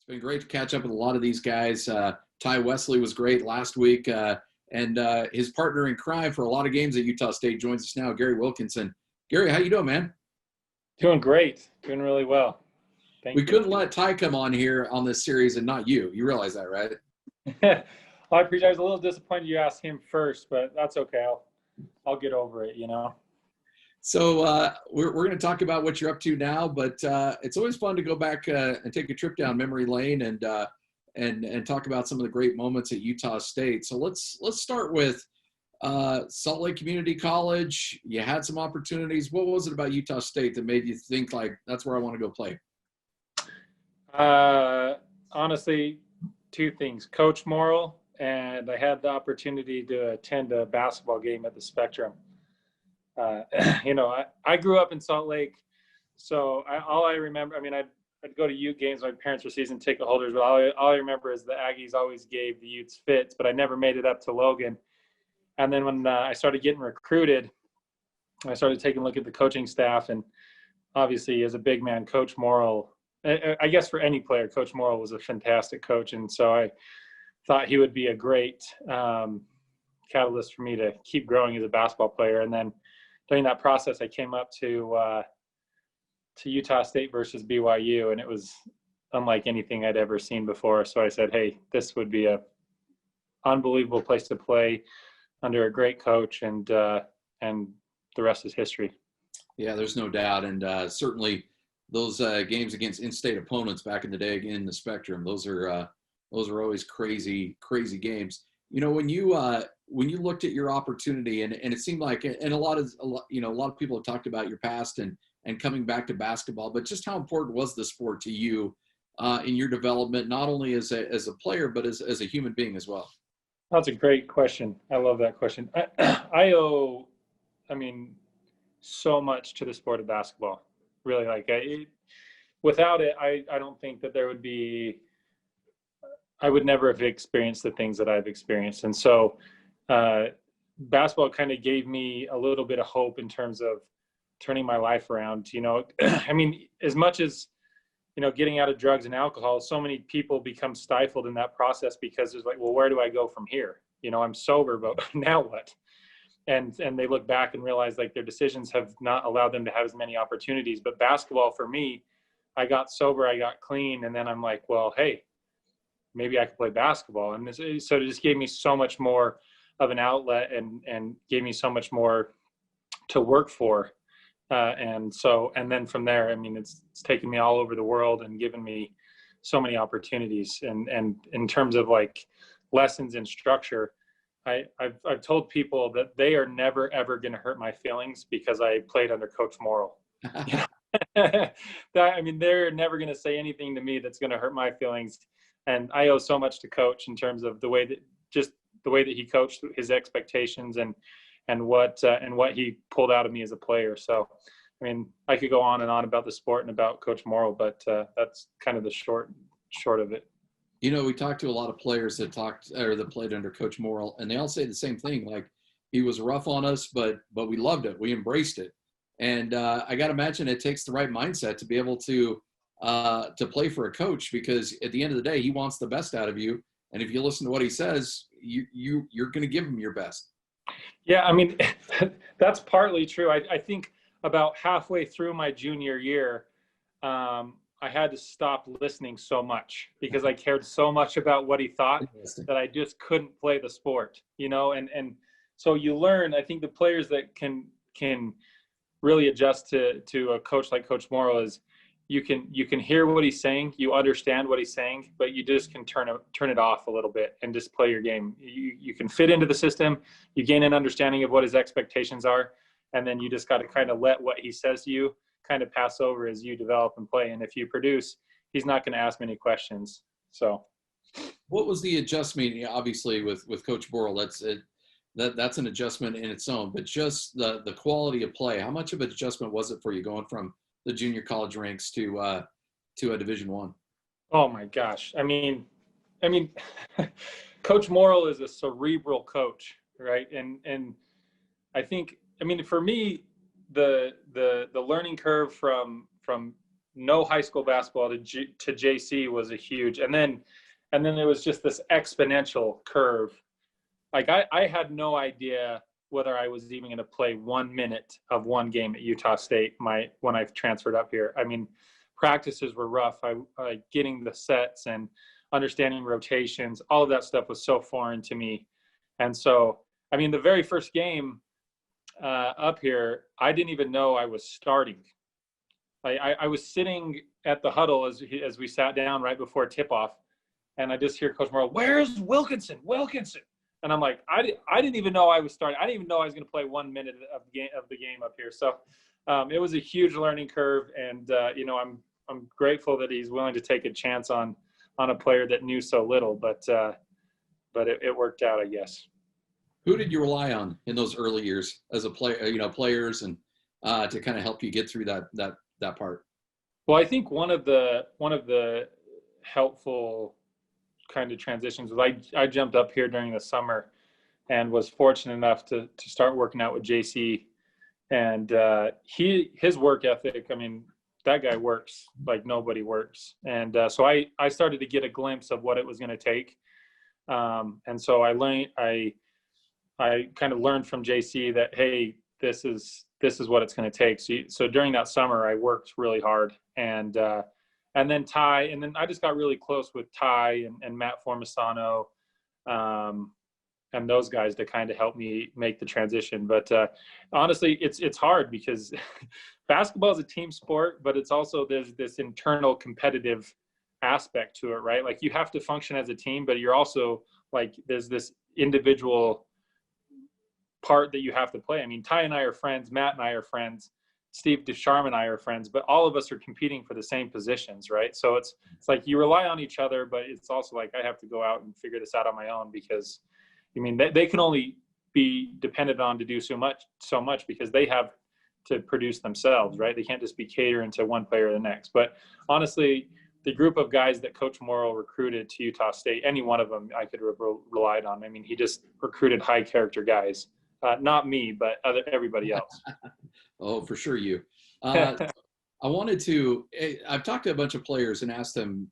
It's been great to catch up with a lot of these guys. Ty Wesley was great last week, and his partner in crime for a lot of games at Utah State joins us now, Gary Wilkinson. Gary, how you doing, man? Doing great. Doing really well. Thank We you. couldn't let Ty come on here on this series and not you. You realize that, right? I appreciate. I was a little disappointed you asked him first, but that's okay. I'll get over it. So we're going to talk about what you're up to now, but it's always fun to go back and take a trip down memory lane and talk about some of the great moments at Utah State. So let's start with Salt Lake Community College. You had some opportunities. What was it about Utah State that made you think like that's where I want to go play? Honestly, two things: Coach Morrill, and I had the opportunity to attend a basketball game at the Spectrum. I grew up in Salt Lake, so all I remember, I'd go to Ute games. My parents were season ticket holders, but all I remember is the Aggies always gave the Utes fits, but I never made it up to Logan. And then when I started getting recruited, I started taking a look at the coaching staff, and obviously as a big man, Coach Morrill, I guess for any player, Coach Morrill was a fantastic coach. And so I thought he would be a great catalyst for me to keep growing as a basketball player. And then during that process, I came up to Utah State versus BYU, and it was unlike anything I'd ever seen before. So I said, hey, this would be a unbelievable place to play under a great coach, and the rest is history. Yeah, there's no doubt. And certainly those games against in-state opponents back in the day in the Spectrum, those are always crazy games. When you looked at your opportunity, and it seemed like, and a lot of people have talked about your past and coming back to basketball, but just how important was the sport to you in your development, not only as a player, but as a human being as well? That's a great question. I love that question. I owe, so much to the sport of basketball. Really, without it, I don't think that there would be. I would never have experienced the things that I've experienced. And so basketball kind of gave me a little bit of hope in terms of turning my life around. As much as, getting out of drugs and alcohol, so many people become stifled in that process because there's like, well, where do I go from here? I'm sober, but now what? And they look back and realize like their decisions have not allowed them to have as many opportunities. But basketball for me, I got sober, I got clean. And then I'm like, well, hey, maybe I could play basketball. And so it just gave me so much more of an outlet and gave me so much more to work for. And then from there, it's taken me all over the world and given me so many opportunities. And in terms of like lessons and structure, I've told people that they are never, ever going to hurt my feelings because I played under Coach Morrill. They're never going to say anything to me that's going to hurt my feelings. And I owe so much to Coach in terms of the way that he coached, his expectations and what he pulled out of me as a player. So, I could go on and on about the sport and about Coach Morrill, but that's kind of the short of it. We talked to a lot of players that played under Coach Morrill, and they all say the same thing. Like, he was rough on us, but we loved it. We embraced it. And I got to imagine it takes the right mindset to be able to play for a coach, because at the end of the day, he wants the best out of you. And if you listen to what he says, you're going to give him your best. Yeah, that's partly true. I think about halfway through my junior year, I had to stop listening so much because I cared so much about what he thought that I just couldn't play the sport, and so you learn. I think the players that can really adjust to a coach like Coach Morrill is you can hear what he's saying, you understand what he's saying, but you just can turn it off a little bit and just play your game. You can fit into the system, you gain an understanding of what his expectations are, and then you just got to kind of let what he says to you kind of pass over as you develop and play. And if you produce, he's not going to ask many questions. So what was the adjustment? Obviously with Coach Morrill, that's an adjustment in its own, but just the quality of play, how much of an adjustment was it for you going from the junior college ranks to a Division I? Oh my gosh. Coach Morrill is a cerebral coach, right? And I think, for me, the learning curve from no high school basketball to JC was a huge, and then it was just this exponential curve. Like I had no idea whether I was even going to play 1 minute of one game at Utah State when I transferred up here. I mean, practices were rough. I getting the sets and understanding rotations, all of that stuff was so foreign to me. And so, I mean, the very first game up here, I didn't even know I was starting. I was sitting at the huddle as we sat down right before tip-off, and I just hear Coach Morrow, "Where's Wilkinson? Wilkinson!" And I'm like, I didn't even know I was starting. I didn't even know I was going to play 1 minute of the game up here. So it was a huge learning curve, and I'm grateful that he's willing to take a chance on a player that knew so little. But it worked out, I guess. Who did you rely on in those early years as a player? Players and to kind of help you get through that part. Well, I think one of the helpful kind of transitions was I jumped up here during the summer and was fortunate enough to start working out with JC, and his work ethic, I mean, that guy works like nobody works. And so I started to get a glimpse of what it was going to take. And so I kind of learned from JC that, hey, this is what it's going to take. So during that summer, I worked really hard, and then Ty, and then I just got really close with Ty and Matt Formisano, and those guys to kind of help me make the transition. But honestly, it's hard because basketball is a team sport, but it's also, there's this internal competitive aspect to it, right? Like you have to function as a team, but you're also like, there's this individual part that you have to play. I mean, Ty and I are friends, Matt and I are friends, Steve Ducharme and I are friends, but all of us are competing for the same positions, right? So it's like you rely on each other, but it's also like I have to go out and figure this out on my own, because I mean, they can only be dependent on to do so much because they have to produce themselves, right? They can't just be catering to one player or the next. But honestly, the group of guys that Coach Morrow recruited to Utah State, any one of them I could have relied on. I mean, he just recruited high character guys. Not me, but everybody else. Oh, for sure you. I've talked to a bunch of players and asked them,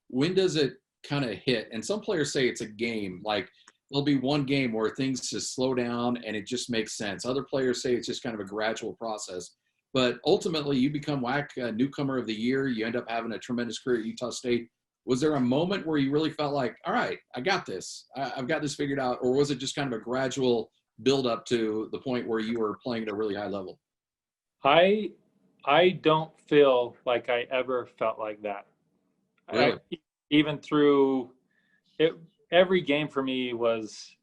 when does it kind of hit? And some players say it's a game. Like there'll be one game where things just slow down and it just makes sense. Other players say it's just kind of a gradual process. But ultimately, you become WAC Newcomer of the Year. You end up having a tremendous career at Utah State. Was there a moment where you really felt like, all right, I got this. I've got this figured out? Or was it just kind of a gradual build up to the point where you were playing at a really high level? I don't feel like I ever felt like that. Really? Even through it, every game for me was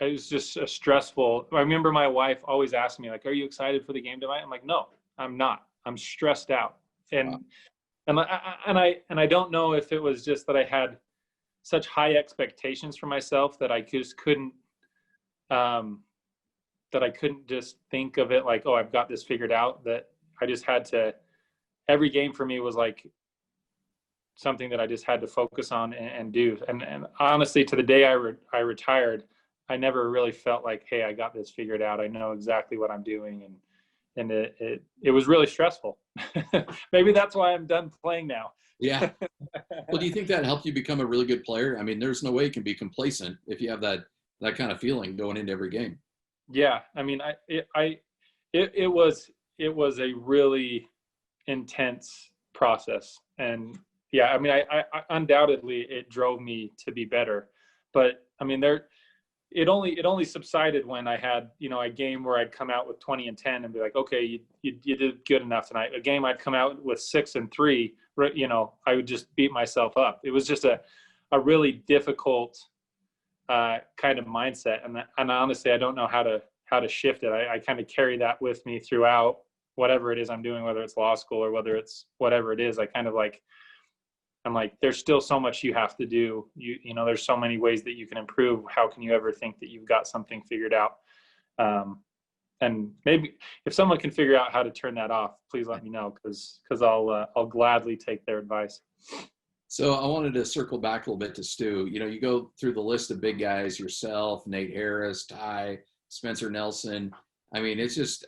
just a stressful. I remember my wife always asking me, like, "Are you excited for the game tonight?" I'm like, "No, I'm not. I'm stressed out." And wow. and I don't know if it was just that I had such high expectations for myself that I just couldn't just think of it like, oh, I've got this figured out, that I just had to, every game for me was like something that I just had to focus on and do. And honestly, to the day I retired, I never really felt like, hey, I got this figured out. I know exactly what I'm doing. And it was really stressful. Maybe that's why I'm done playing now. Yeah. Well, do you think that helped you become a really good player? I mean, there's no way you can be complacent if you have that kind of feeling going into every game. Yeah, I mean, it was a really intense process, and yeah, I mean, I undoubtedly it drove me to be better, but I mean, it only subsided when I had a game where I'd come out with 20 and 10 and be like, okay, you did good enough tonight. A game I'd come out with 6 and 3, I would just beat myself up. It was just a really difficult kind of mindset, and honestly, I don't know how to shift it. I kind of carry that with me throughout whatever it is I'm doing, whether it's law school or whether it's whatever it is. I'm like, there's still so much you have to do. There's so many ways that you can improve. How can you ever think that you've got something figured out? And maybe if someone can figure out how to turn that off, please let me know, because I'll gladly take their advice. So I wanted to circle back a little bit to Stu. You go through the list of big guys, yourself, Nate Harris, Ty, Spencer Nelson. I mean, it's just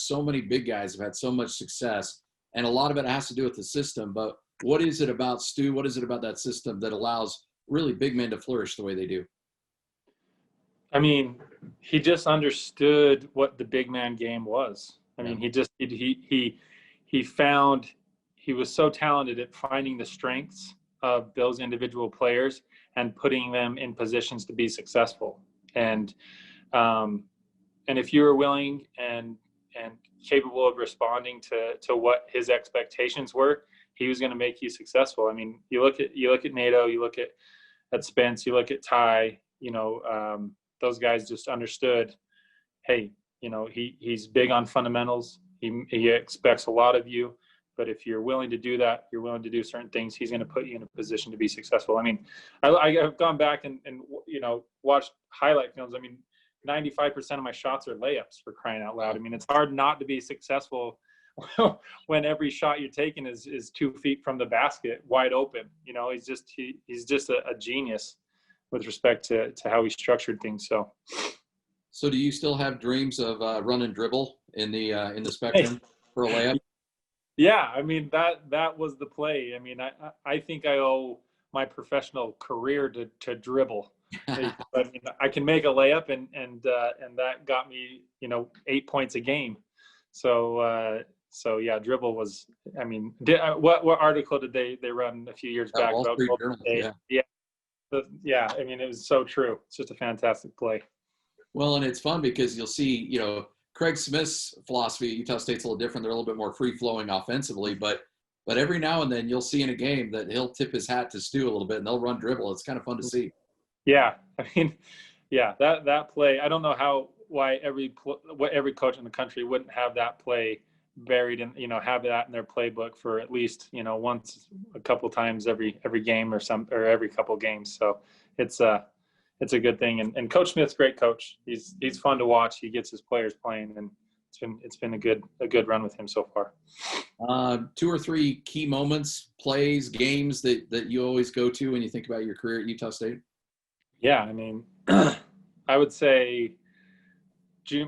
so many big guys have had so much success. and a lot of it has to do with the system. But what is it about Stu? What is it about that system that allows really big men to flourish the way they do? I mean, he just understood what the big man game was. I mean, he found, he was so talented at finding the strengths of those individual players and putting them in positions to be successful. Um, and if you were willing and capable of responding to what his expectations were, he was going to make you successful. I mean, you look at NATO, you look at Spence, you look at Ty. Those guys just understood, hey, he's big on fundamentals. He expects a lot of you, but if you're willing to do that, you're willing to do certain things, he's going to put you in a position to be successful. I mean, I've gone back and watched highlight films. I mean, 95% of my shots are layups, for crying out loud. I mean, it's hard not to be successful when every shot you're taking is 2 feet from the basket, wide open. He's just a genius with respect to how he structured things. So do you still have dreams of run and dribble in the Spectrum for a layup? Yeah, I mean, that was the play. I mean, I think I owe my professional career to dribble. I mean, I can make a layup, and that got me 8 points a game. So yeah, dribble was. I mean, what article did they run a few years back Wall about Street Golden Journal, State? Yeah. I mean, it was so true. It's just a fantastic play. Well, and it's fun because you'll see, Craig Smith's philosophy at Utah State's a little different. They're a little bit more free-flowing offensively, but every now and then you'll see in a game that he'll tip his hat to Stu a little bit, and they'll run dribble. It's kind of fun to see. Yeah, I mean, yeah, that play. I don't know why every coach in the country wouldn't have that play buried in, have that in their playbook for at least once, a couple times every game or every couple games. So it's a good thing. And Coach Smith's a great coach. He's fun to watch. He gets his players playing, and it's been a good run with him so far. 2 or 3 key moments, plays, games that you always go to when you think about your career at Utah State? Yeah, I mean, I would say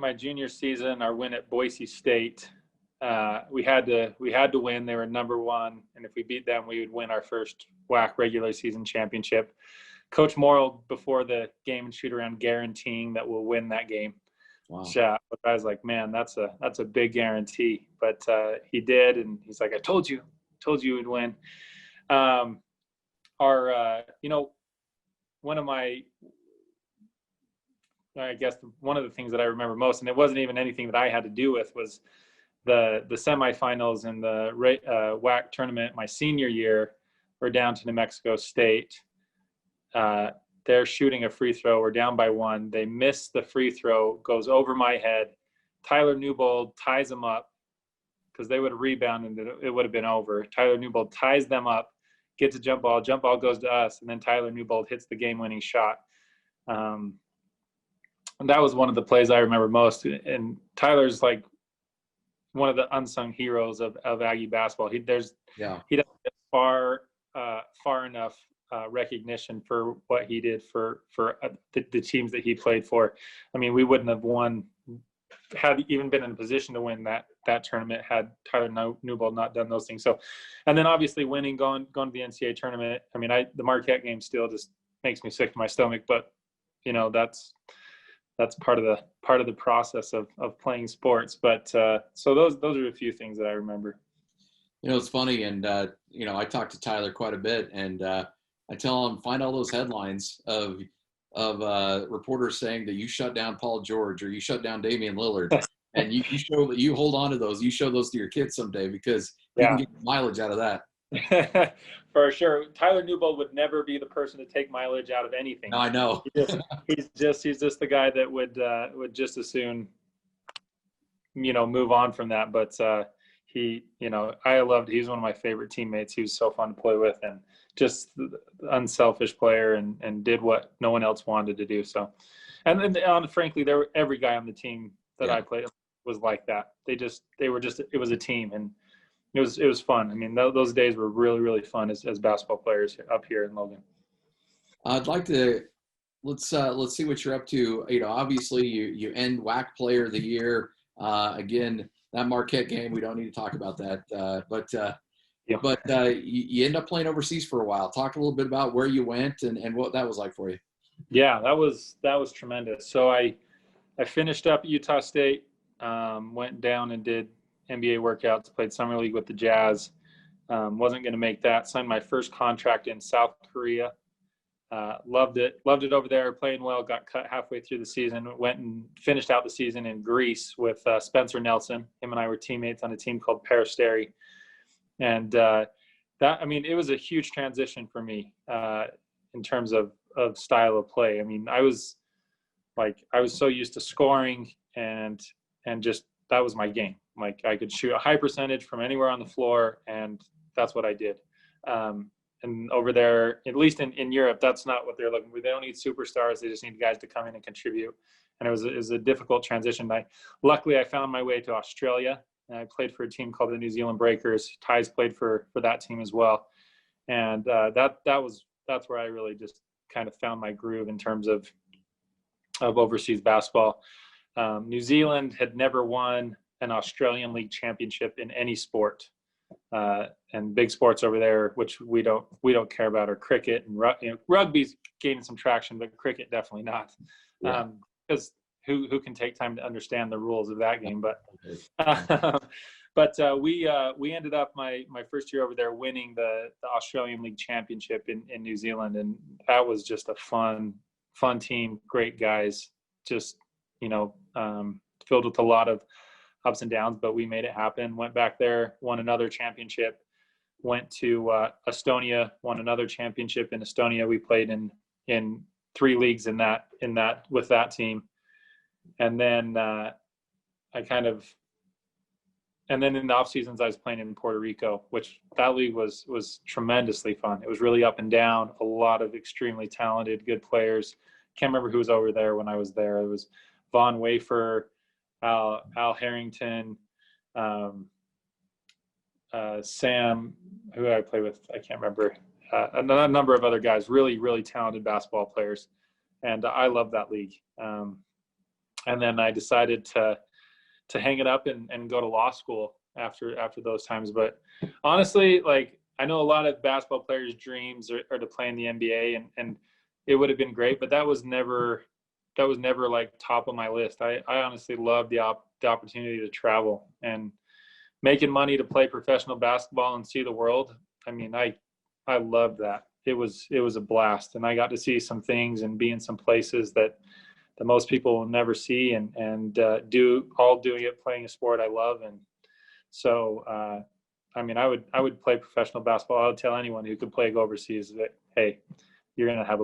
my junior season, our win at Boise State, we had to win. They were number 1, and if we beat them, we would win our first WAC regular season championship. Coach Morrill, before the game and shoot around, guaranteeing that we'll win that game. Wow. Yeah, but I was like, man, that's a big guarantee. But he did, and he's like, I told you we'd win. One of the things that I remember most, and it wasn't even anything that I had to do with, was the semifinals in the WAC tournament my senior year. We're down to New Mexico State. They're shooting a free throw. We're down by 1. They miss the free throw, goes over my head. Tyler Newbold ties them up because they would have rebounded and it would have been over. Tyler Newbold ties them up, gets a jump ball. Jump ball goes to us, and then Tyler Newbold hits the game-winning shot. And that was one of the plays I remember most. And Tyler's like one of the unsung heroes of Aggie basketball. He doesn't get far enough recognition for what he did for the teams that he played for. I mean, we wouldn't have had even been in a position to win that tournament had Tyler Newbold not done those things. So, and then obviously winning, going to the NCAA tournament. I mean, the Marquette game still just makes me sick to my stomach, but that's part of the process of playing sports. But so those are a few things that I remember. It's funny, and I talk to Tyler quite a bit, and I tell him, find all those headlines of reporters saying that you shut down Paul George or you shut down Damian Lillard, and you hold on to those. You show those to your kids someday, because you can get mileage out of that. For sure. Tyler Newbold would never be the person to take mileage out of anything. No, I know. He's just the guy that would just as soon move on from that. But he's one of my favorite teammates. He was so fun to play with, and just unselfish player, and did what no one else wanted to do. So, and frankly, every guy on the team that I played was like that. It was a team, and it was fun. I mean, those days were really, really fun as basketball players up here in Logan. I'd like to let's see what you're up to. Obviously you end WAC Player of the Year. Again, that Marquette game. We don't need to talk about that. Yeah. But you end up playing overseas for a while. Talk a little bit about where you went and what that was like for you. Yeah, that was tremendous. So I finished up at Utah State, went down and did NBA workouts, played summer league with the Jazz. Wasn't going to make that. Signed my first contract in South Korea. Loved it over there, playing well. Got cut halfway through the season. Went and finished out the season in Greece with Spencer Nelson. Him and I were teammates on a team called Peristeri. And it was a huge transition for me in terms of style of play. I mean, I was so used to scoring and just that was my game. Like I could shoot a high percentage from anywhere on the floor, and that's what I did. And over there, at least in Europe, that's not what they're looking for. They don't need superstars. They just need guys to come in and contribute. And it was a difficult transition. Luckily, I found my way to Australia. And I played for a team called the New Zealand Breakers. Ty's played for that team as well. And that's where I really just kind of found my groove in terms of overseas basketball. New Zealand had never won an Australian League championship in any sport. And big sports over there, which we don't care about, are cricket and rugby's gaining some traction, but cricket definitely not. Because who can take time to understand the rules of that game? But we ended up my first year over there winning the Australian League Championship in New Zealand, and that was just a fun team, great guys, just filled with a lot of ups and downs, but we made it happen. Went back there, won another championship. Went to Estonia, won another championship in Estonia. We played in 3 leagues in that with that team. And then and then in the off seasons, I was playing in Puerto Rico, which that league was tremendously fun. It was really up and down, a lot of extremely talented, good players. Can't remember who was over there when I was there. It was Von Wafer, Al Harrington, Sam, who I play with, I can't remember, a number of other guys, really, really talented basketball players. And I love that league. And then I decided to hang it up and go to law school after those times. But honestly, I know a lot of basketball players' dreams are to play in the NBA, and it would have been great, but that was never top of my list. I honestly loved the opportunity to travel and making money to play professional basketball and see the world. I mean, I loved that. It was a blast, and I got to see some things and be in some places that most people will never see, and doing it, playing a sport I love. And so, I would play professional basketball. I would tell anyone who could play overseas that, hey, you're going to have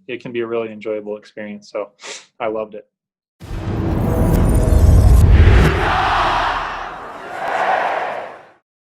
it can be a really enjoyable experience. So I loved it.